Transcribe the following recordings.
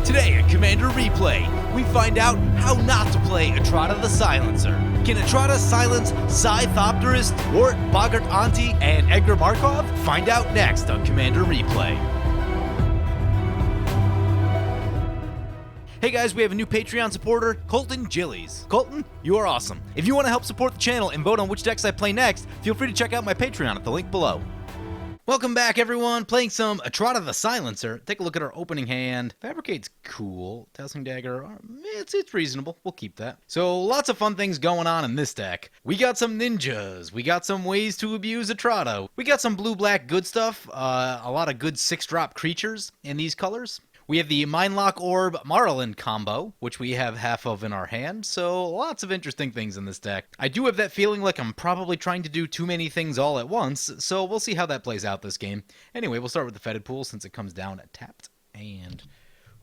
Today at Commander Replay, we find out how not to play Etrata the Silencer. Can Etrata silence Thopertist, Wort, Boggart, Auntie, and Edgar Markov? Find out next on Commander Replay. Hey guys, we have a new Patreon supporter, Colton Gillies. Colton, you are awesome. If you want to help support the channel and vote on which decks I play next, feel free to check out my Patreon at the link below. Welcome back, everyone. Playing some Etrata the Silencer. Take a look at our opening hand. Fabricate's cool. Dowsing Dagger, it's reasonable. We'll keep that. So, lots of fun things going on in this deck. We got some ninjas. We got some ways to abuse Etrata. We got some blue-black good stuff. A lot of good 6-drop creatures in these colors. We have the Mindlock Orb Marlin combo, which we have half of in our hand, so lots of interesting things in this deck. I do have that feeling like I'm probably trying to do too many things all at once, so we'll see how that plays out this game. Anyway, we'll start with the Fetid Pool since it comes down tapped, and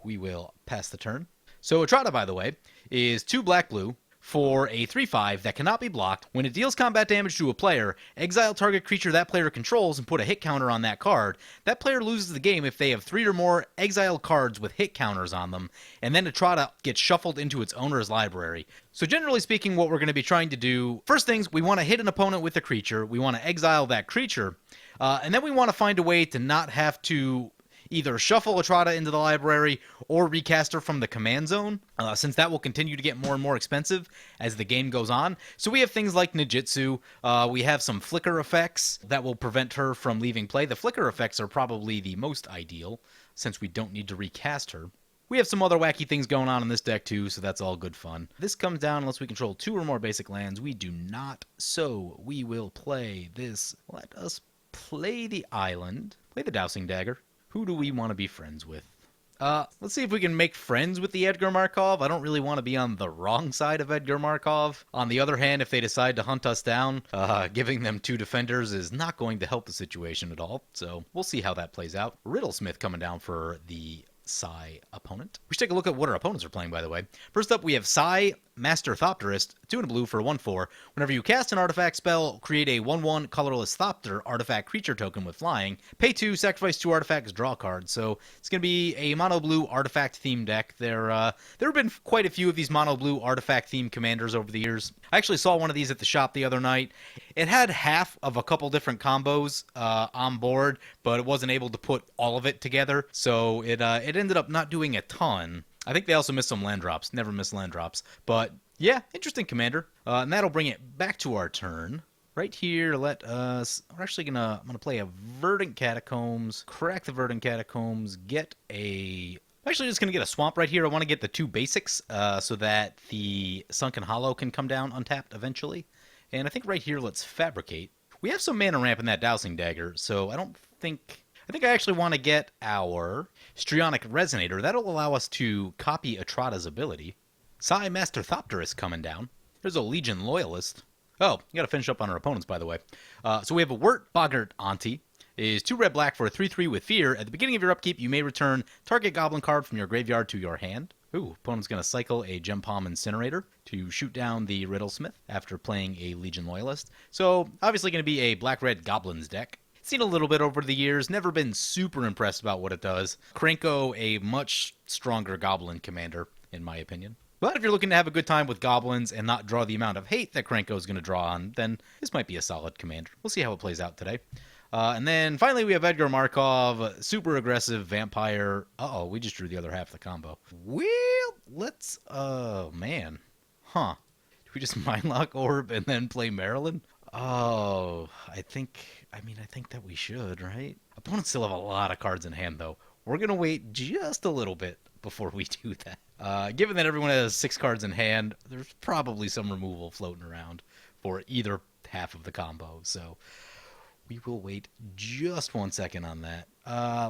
we will pass the turn. So Etrata, by the way, is 2 black-blue for a 3/5 that cannot be blocked. When it deals combat damage to a player, exile target creature that player controls and put a hit counter on that card. That player loses the game if they have 3 or more exiled cards with hit counters on them, and then Etrata gets shuffled into its owner's library. So generally speaking, what we're going to be trying to do, first things, we want to hit an opponent with a creature, we want to exile that creature, and then we want to find a way to not have to either shuffle Etrata into the library or recast her from the command zone, since that will continue to get more and more expensive as the game goes on. So we have things like Ninjutsu, we have some flicker effects that will prevent her from leaving play. The flicker effects are probably the most ideal, since we don't need to recast her. We have some other wacky things going on in this deck too, so that's all good fun. This comes down unless we control 2 or more basic lands. We do not, so we will play this. Let us play the island, play the Dowsing Dagger. Who do we want to be friends with? Let's see if we can make friends with the Edgar Markov. I don't really want to be on the wrong side of Edgar Markov. On the other hand, if they decide to hunt us down, giving them 2 defenders is not going to help the situation at all. So we'll see how that plays out. Riddlesmith coming down for the Psy opponent. We should take a look at what our opponents are playing, by the way. First up, we have Psy Master Thopertist, 2 and a blue for a 1/4. Whenever you cast an artifact spell, create a 1/1 colorless Thopter artifact creature token with flying. Pay 2, sacrifice 2 artifacts, draw a card. So it's going to be a mono blue artifact themed deck. There have been quite a few of these mono blue artifact themed commanders over the years. I actually saw one of these at the shop the other night. It had half of a couple different combos on board, but it wasn't able to put all of it together. So it ended up not doing a ton. I think they also missed some land drops. Never miss land drops. But yeah, interesting commander. And that'll bring it back to our turn. Right here, we're actually I'm gonna play a Verdant Catacombs, crack the Verdant Catacombs, I'm actually just gonna get a Swamp right here. I want to get the 2 basics so that the Sunken Hollow can come down untapped eventually. And I think right here, let's Fabricate. We have some mana ramp in that Dowsing Dagger, so I think I actually want to get our Strionic Resonator. That'll allow us to copy Etrata's ability. Psy Master Thopertist coming down. There's a Legion Loyalist. Oh, you gotta finish up on our opponents, by the way. So we have a Wort Boggart Auntie. Is 2 red-black for a 3/3 with Fear. At the beginning of your upkeep, you may return target goblin card from your graveyard to your hand. Ooh, opponent's going to cycle a Gem Palm Incinerator to shoot down the Riddlesmith after playing a Legion Loyalist. So, obviously going to be a black-red Goblins deck. Seen a little bit over the years, never been super impressed about what it does. Krenko, a much stronger Goblin commander, in my opinion. But if you're looking to have a good time with Goblins and not draw the amount of hate that Krenko is going to draw on, then this might be a solid commander. We'll see how it plays out today. And then finally we have Edgar Markov, super aggressive vampire. Uh-oh, we just drew the other half of the combo. Well, let's, oh man. Huh. Do we just Mindlock Orb and then play Maryland? Oh, I think that we should, right? Opponents still have a lot of cards in hand, though. We're going to wait just a little bit before we do that. Given that everyone has 6 cards in hand, there's probably some removal floating around for either half of the combo, so we will wait just 1 second on that.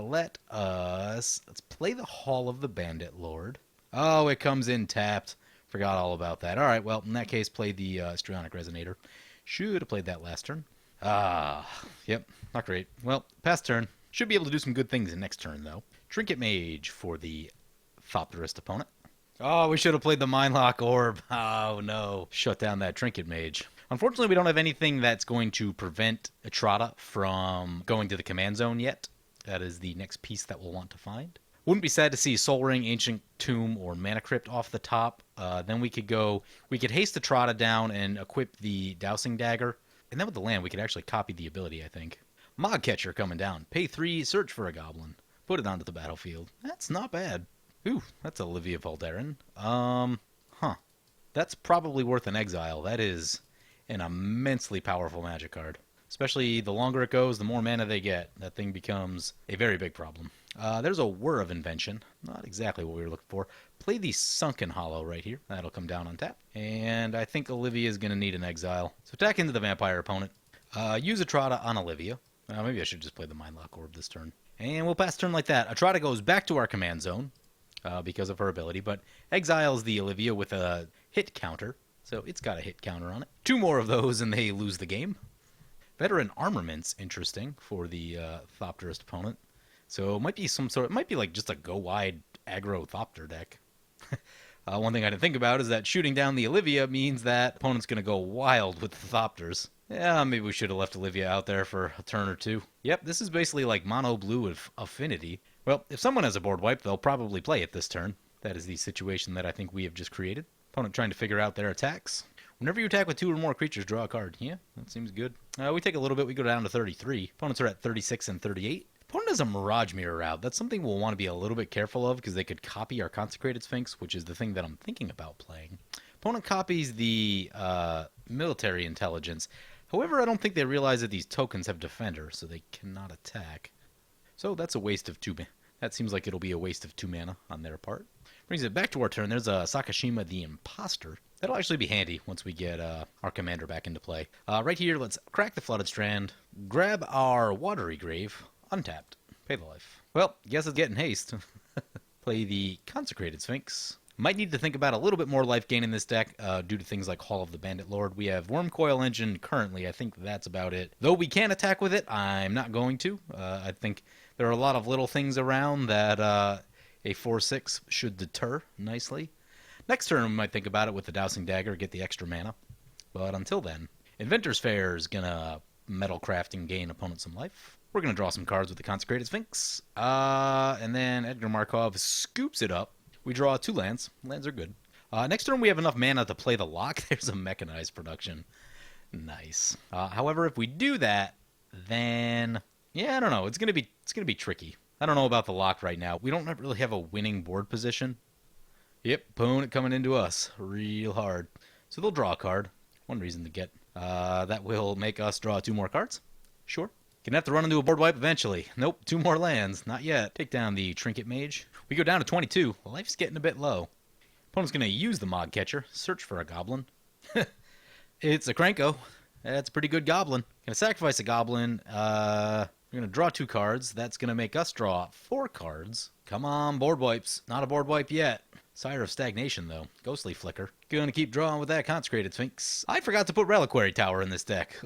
Let's play the Hall of the Bandit Lord. Oh, it comes in tapped. Forgot all about that. All right, well, in that case, play the Strionic Resonator. Should have played that last turn. Yep, not great. Well, past turn. Should be able to do some good things in next turn, though. Trinket Mage for the Thopertist opponent. Oh, we should have played the Mindlock Orb. Oh, no. Shut down that Trinket Mage. Unfortunately, we don't have anything that's going to prevent Etrata from going to the command zone yet. That is the next piece that we'll want to find. Wouldn't be sad to see Soul Ring, Ancient Tomb, or Mana Crypt off the top. Then we could haste Etrata down and equip the Dowsing Dagger. And then with the land, we could actually copy the ability, I think. Mod Catcher coming down. Pay 3, search for a goblin. Put it onto the battlefield. That's not bad. Ooh, that's Olivia Valderin. That's probably worth an exile. That is an immensely powerful magic card. Especially the longer it goes, the more mana they get. That thing becomes a very big problem. There's a Whir of Invention. Not exactly what we were looking for. Play the Sunken Hollow right here. That'll come down on tap. And I think Olivia is going to need an exile. So attack into the vampire opponent. Use Etrata on Olivia. Maybe I should just play the Mindlock Orb this turn. And we'll pass turn like that. Etrata goes back to our command zone because of her ability, but exiles the Olivia with a hit counter. So it's got a hit counter on it. 2 more of those and they lose the game. Veteran Armament's interesting for the Thopertist opponent. So it might be like just a go wide aggro Thopter deck. One thing I didn't think about is that shooting down the Olivia means that opponent's going to go wild with the Thopters. Yeah, maybe we should have left Olivia out there for a turn or 2. Yep, this is basically like mono blue with affinity. Well, if someone has a board wipe, they'll probably play it this turn. That is the situation that I think we have just created. Opponent trying to figure out their attacks. Whenever you attack with 2 or more creatures, draw a card. Yeah, that seems good. We take a little bit. We go down to 33. Opponents are at 36 and 38. Opponent has a Mirage Mirror out. That's something we'll want to be a little bit careful of because they could copy our Consecrated Sphinx, which is the thing that I'm thinking about playing. Opponent copies the Military Intelligence. However, I don't think they realize that these tokens have Defender, so they cannot attack. So that's a waste of 2 mana. That seems like it'll be a waste of 2 mana on their part. Brings it back to our turn. There's a Sakashima the Imposter. That'll actually be handy once we get our commander back into play. Right here, let's crack the Flooded Strand, grab our Watery Grave, untapped, pay the life. Well, guess it's getting haste. Play the Consecrated Sphinx. Might need to think about a little bit more life gain in this deck due to things like Hall of the Bandit Lord. We have Wormcoil Engine currently. I think that's about it. Though we can attack with it, I'm not going to. I think there are a lot of little things around that a 4/6 should deter nicely. Next turn, we might think about it with the Dowsing Dagger, get the extra mana. But until then, Inventor's Fair is going to Metal Craft and gain opponent some life. We're going to draw some cards with the Consecrated Sphinx. And then Edgar Markov scoops it up. We draw 2 lands. Lands are good. Next turn, we have enough mana to play the lock. There's a mechanized production. Nice. However, if we do that, then yeah, I don't know. It's gonna be tricky. I don't know about the lock right now. We don't really have a winning board position. Yep, opponent coming into us real hard. So they'll draw a card. One reason to get that will make us draw 2 more cards. Sure. Gonna have to run into a board wipe eventually. Nope, 2 more lands. Not yet. Take down the Trinket Mage. We go down to 22. Life's getting a bit low. Opponent's going to use the Mod Catcher. Search for a goblin. It's a Krenko. That's a pretty good goblin. Going to sacrifice a goblin. We're going to draw 2 cards. That's going to make us draw 4 cards. Come on, board wipes. Not a board wipe yet. Sire of Stagnation, though. Ghostly Flicker. Going to keep drawing with that Consecrated Sphinx. I forgot to put Reliquary Tower in this deck.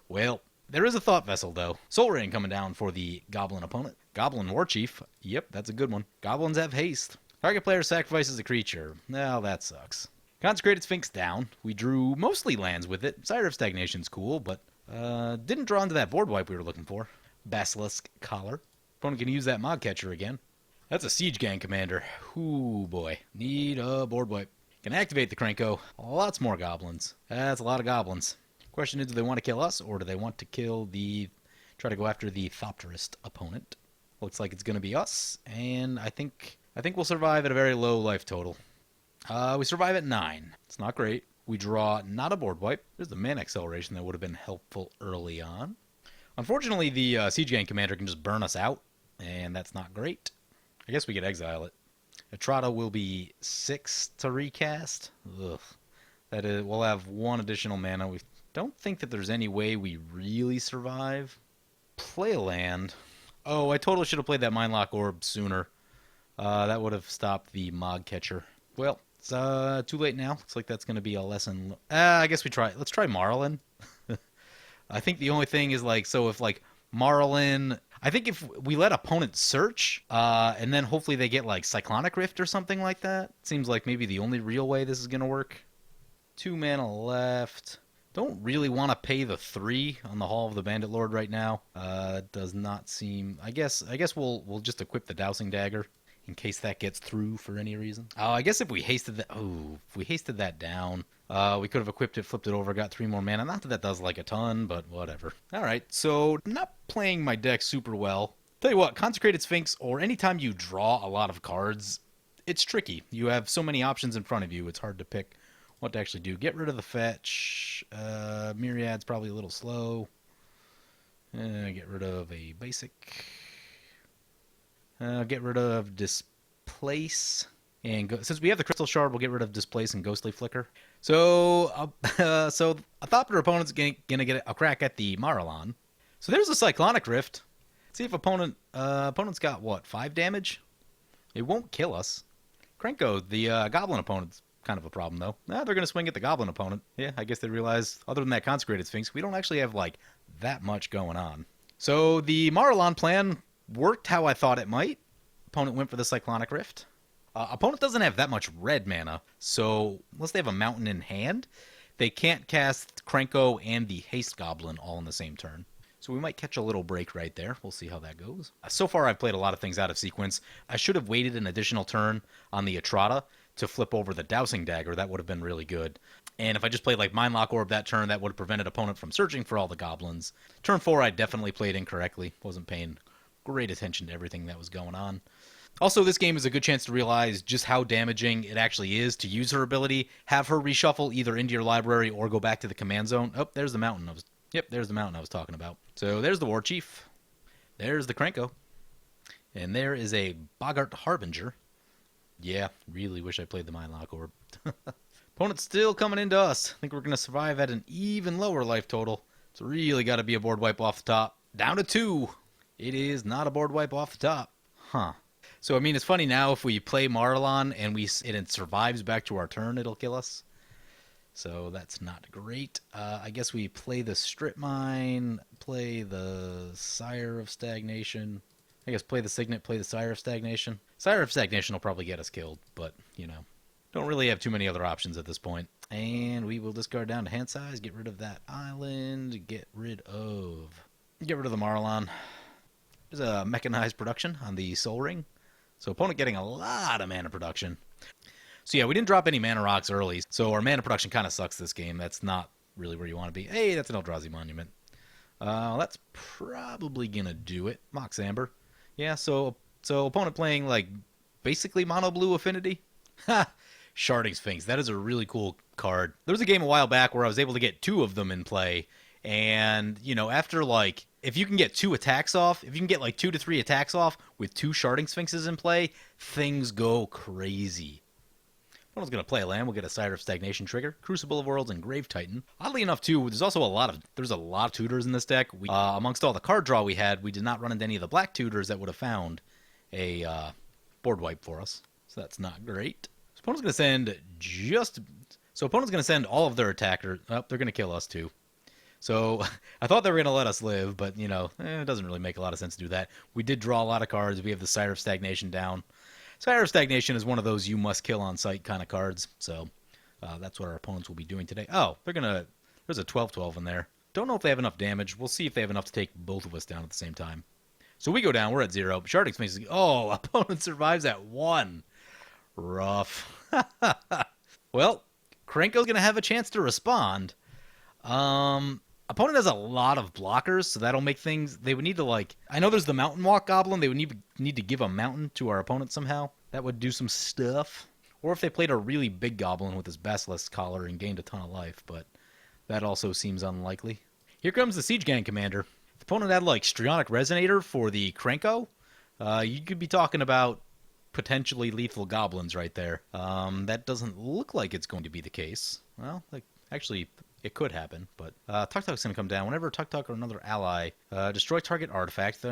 Well, there is a Thought Vessel, though. Soul Ring coming down for the Goblin opponent. Goblin War Chief. Yep, that's a good one. Goblins have haste. Target player sacrifices a creature. Well, that sucks. Consecrated Sphinx down. We drew mostly lands with it. Sire of Stagnation's cool, but didn't draw into that board wipe we were looking for. Basilisk Collar. Opponent can use that Mod Catcher again. That's a Siege Gang commander. Ooh, boy. Need a board wipe. Can activate the Krenko. Lots more goblins. That's a lot of goblins. Question is, do they want to kill us, or do they want to try to go after the Thopertist opponent? Looks like it's going to be us, and I think we'll survive at a very low life total. We survive at 9. It's not great. We draw not a board wipe. There's the mana acceleration that would have been helpful early on. Unfortunately, the Siege Gang commander can just burn us out, and that's not great. I guess we could exile it. Etrata will be 6 to recast. Ugh. That is, we'll have 1 additional mana. We don't think that there's any way we really survive. Play a land. Oh, I totally should have played that Mindlock Orb sooner. That would have stopped the Mod Catcher. Well, it's too late now. Looks like that's going to be a lesson. I guess let's try Marlin. I think the only thing is, so if, Marlin... I think if we let opponents search, and then hopefully they get, Cyclonic Rift or something like that, seems like maybe the only real way this is going to work. 2 mana left. Don't really want to pay the 3 on the Hall of the Bandit Lord right now. Does not seem... I guess we'll just equip the Dowsing Dagger in case that gets through for any reason. I guess if we hasted that... Oh, if we hasted that down, we could have equipped it, flipped it over, got 3 more mana. Not that that does like a ton, but whatever. Alright, so not playing my deck super well. Tell you what, Consecrated Sphinx, or anytime you draw a lot of cards, it's tricky. You have so many options in front of you, it's hard to pick what to actually do. Get rid of the fetch. Myriad's probably a little slow. Get rid of a basic. Get rid of Displace. And since we have the Crystal Shard, we'll get rid of Displace and Ghostly Flicker. So, so a Thopter opponent's gonna get a crack at the Marlon. So there's a Cyclonic Rift. See if opponent's got what, 5 damage? It won't kill us. Krenko, the Goblin opponent's kind of a problem though. They're gonna swing at the Goblin opponent. Yeah, I guess they realize other than that Consecrated Sphinx, we don't actually have like that much going on. So the Marlon plan worked how I thought it might. Opponent went for the Cyclonic Rift. Opponent doesn't have that much red mana, so unless they have a mountain in hand, they can't cast Krenko and the Haste Goblin all in the same turn. So we might catch a little break right there. We'll see how that goes. So far, I've played a lot of things out of sequence. I should have waited an additional turn on the Etrata to flip over the Dowsing Dagger. That would have been really good. And if I just played like Mindlock Orb that turn, that would have prevented opponent from searching for all the goblins. Turn 4, I definitely played incorrectly. Wasn't paying great attention to everything that was going on. Also, this game is a good chance to realize just how damaging it actually is to use her ability. Have her reshuffle either into your library or go back to the command zone. Oh, there's the mountain. Yep, there's the mountain I was talking about. So there's the War Chief. There's the Krenko. And there is a Boggart Harbinger. Yeah, really wish I played the Mindlock Orb. Opponent's still coming into us. I think we're going to survive at an even lower life total. It's really got to be a board wipe off the top. Down to 2. It is not a board wipe off the top. Huh. So, I mean, it's funny now if we play Marlon and it survives back to our turn, it'll kill us. So that's not great. I guess we play the Strip Mine, play the Sire of Stagnation. I guess play the Signet, play the Sire of Stagnation. Sire of Stagnation will probably get us killed, but, you know, don't really have too many other options at this point. And we will discard down to hand size, get rid of that island, get rid of the Marlon. There's a mechanized production on the Soul Ring. So opponent getting a lot of mana production. So yeah, we didn't drop any mana rocks early, so our mana production kind of sucks this game. That's not really where you want to be. Hey, that's an Eldrazi Monument. That's probably gonna do it. Mox Amber. Yeah, so opponent playing like basically mono blue affinity. Ha! Sharding Sphinx. That is a really cool card. There was a game a while back where I was able to get 2 of them in play, and you know, after like if you can get 2 attacks off, if you can get like 2 to 3 attacks off with 2 Sharding Sphinxes in play, things go crazy. Opponent's going to play a land. We'll get a Sire of Stagnation trigger, Crucible of Worlds, and Grave Titan. Oddly enough, too, there's also a lot of tutors in this deck. Amongst all the card draw we had, we did not run into any of the black tutors that would have found a board wipe for us. So that's not great. So opponent's going to send all of their attackers. Oh, they're going to kill us too. So I thought they were going to let us live, but you know, it doesn't really make a lot of sense to do that. We did draw a lot of cards. We have the Sire of Stagnation down. Sire of Stagnation is one of those you must kill on sight kind of cards. So that's what our opponents will be doing today. Oh, there's a 12/12 in there. Don't know if they have enough damage. We'll see if they have enough to take both of us down at the same time. So we go down. We're at 0. Sharding Sphinx. Oh, opponent survives at 1. Rough. Well, Krenko's going to have a chance to respond. Opponent has a lot of blockers, so that'll make things... They would need to, like... I know there's the Mountain Walk Goblin. They would need to give a mountain to our opponent somehow. That would do some stuff. Or if they played a really big Goblin with his Basilisk Collar and gained a ton of life, but that also seems unlikely. Here comes the Siege Gang Commander. If the opponent had, like, Strionic Resonator for the Krenko, you could be talking about potentially lethal goblins right there. That doesn't look like it's going to be the case. Well, like, actually... It could happen, but Tuk-Tuk's going to come down. Whenever Tuk-Tuk or another ally destroy target artifact,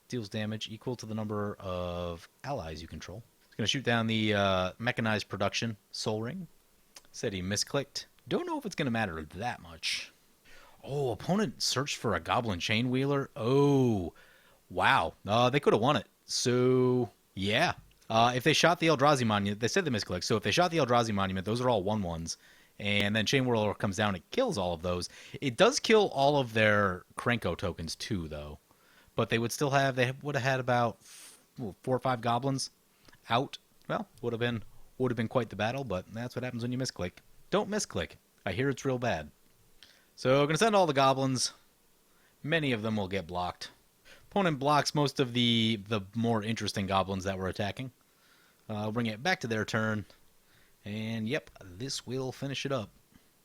deals damage equal to the number of allies you control. It's going to shoot down the mechanized production Soul Ring. Said he misclicked. Don't know if it's going to matter that much. Oh, opponent searched for a Goblin Chainwheeler. Oh, wow. They could have won it. So, yeah. If they shot the Eldrazi Monument, they said they misclicked. So if they shot the Eldrazi Monument, those are all 1/1s. And then Chain Whirler comes down and kills all of those. It does kill all of their Krenko tokens too, though. But they would still have, they would have had about 4 or 5 goblins out. Well, would have been quite the battle, but that's what happens when you misclick. Don't misclick. I hear it's real bad. So I'm going to send all the goblins. Many of them will get blocked. Opponent blocks most of the more interesting goblins that we're attacking. I'll bring it back to their turn. And yep, this will finish it up.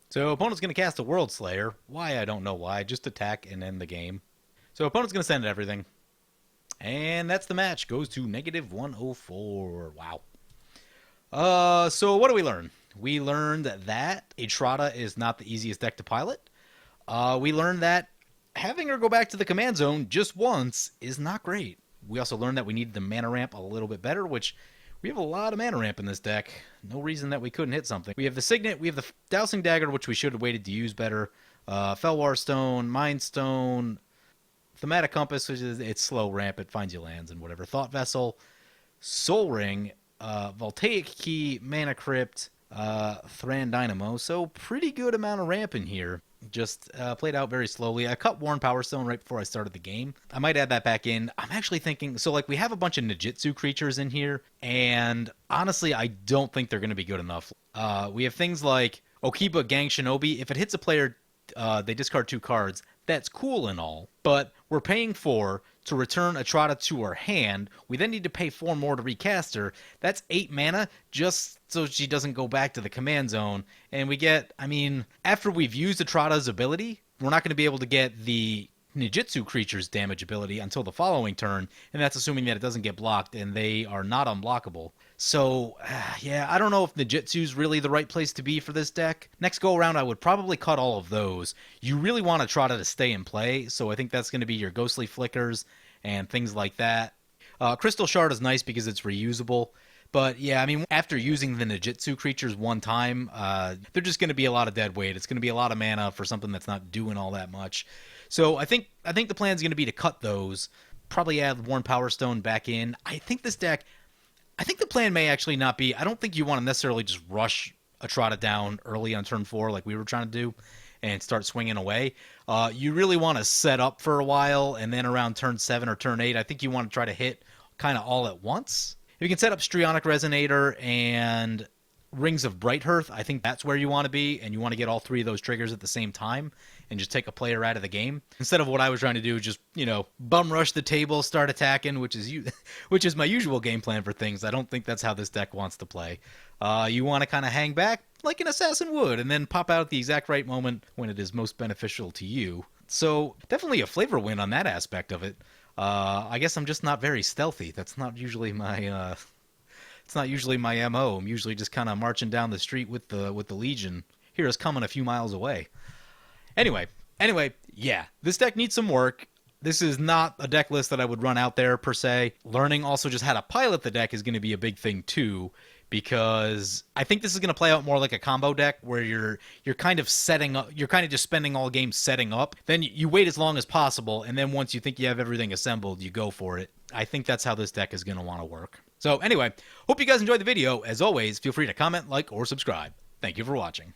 So opponent's going to cast a World Slayer. Why, I don't know why. Just attack and end the game. So opponent's going to send everything. And that's the match. Goes to -104. Wow. So what do we learn? We learned that Etrata is not the easiest deck to pilot. We learned that having her go back to the command zone just once is not great. We also learned that we need the mana ramp a little bit better, which we have a lot of mana ramp in this deck. No reason that we couldn't hit something. We have the Signet, we have the Dowsing Dagger, which we should have waited to use better. Felwar Stone, Mind Stone, Thematic Compass, which is it's slow ramp, it finds you lands and whatever. Thought Vessel, Soul Ring, Voltaic Key, Mana Crypt, Thran Dynamo. So pretty good amount of ramp in here. Just played out very slowly. I cut Worn Power Stone right before I started the game. I might add that back in. I'm actually thinking, so like we have a bunch of Nijitsu creatures in here, and honestly, I don't think they're going to be good enough. We have things like Okiba Gang Shinobi. If it hits a player, they discard 2 cards. That's cool and all, but we're paying 4 to return Etrata to her hand. We then need to pay 4 more to recast her. That's 8 mana just so she doesn't go back to the command zone. And we get, I mean, after we've used Etrata's ability, we're not going to be able to get the Nijitsu creature's damage ability until the following turn, and that's assuming that it doesn't get blocked, and they are not unblockable. So, yeah, I don't know if Nijitsu's really the right place to be for this deck. Next go around, I would probably cut all of those. You really want Etrata to stay in play, so I think that's going to be your Ghostly Flickers and things like that. Crystal Shard is nice because it's reusable. But yeah, I mean, after using the Nijitsu creatures one time, they're just going to be a lot of dead weight. It's going to be a lot of mana for something that's not doing all that much. So I think the plan is going to be to cut those, probably add Worn Power Stone back in. I think this deck, I think the plan may actually not be, I don't think you want to necessarily just rush Etrata down early on turn 4 like we were trying to do and start swinging away. You really want to set up for a while, and then around turn 7 or turn 8, I think you want to try to hit kind of all at once. If you can set up Strionic Resonator and Rings of Brighthearth, I think that's where you want to be, and you want to get all 3 of those triggers at the same time and just take a player out of the game. Instead of what I was trying to do, just, you know, bum rush the table, start attacking, which is my usual game plan for things. I don't think that's how this deck wants to play. You want to kind of hang back like an assassin would, and then pop out at the exact right moment when it is most beneficial to you. So definitely a flavor win on that aspect of it. I guess I'm just not very stealthy. That's not usually my it's not usually my MO. I'm usually just kind of marching down the street with the Legion. Heroes coming a few miles away. Anyway, yeah, this deck needs some work. This is not a deck list that I would run out there per se. Learning also just how to pilot the deck is going to be a big thing too, because I think this is going to play out more like a combo deck where you're kind of setting up, you're kind of just spending all game setting up. Then you wait as long as possible, and then once you think you have everything assembled, you go for it. I think that's how this deck is going to want to work. So anyway, hope you guys enjoyed the video. As always, feel free to comment, like, or subscribe. Thank you for watching.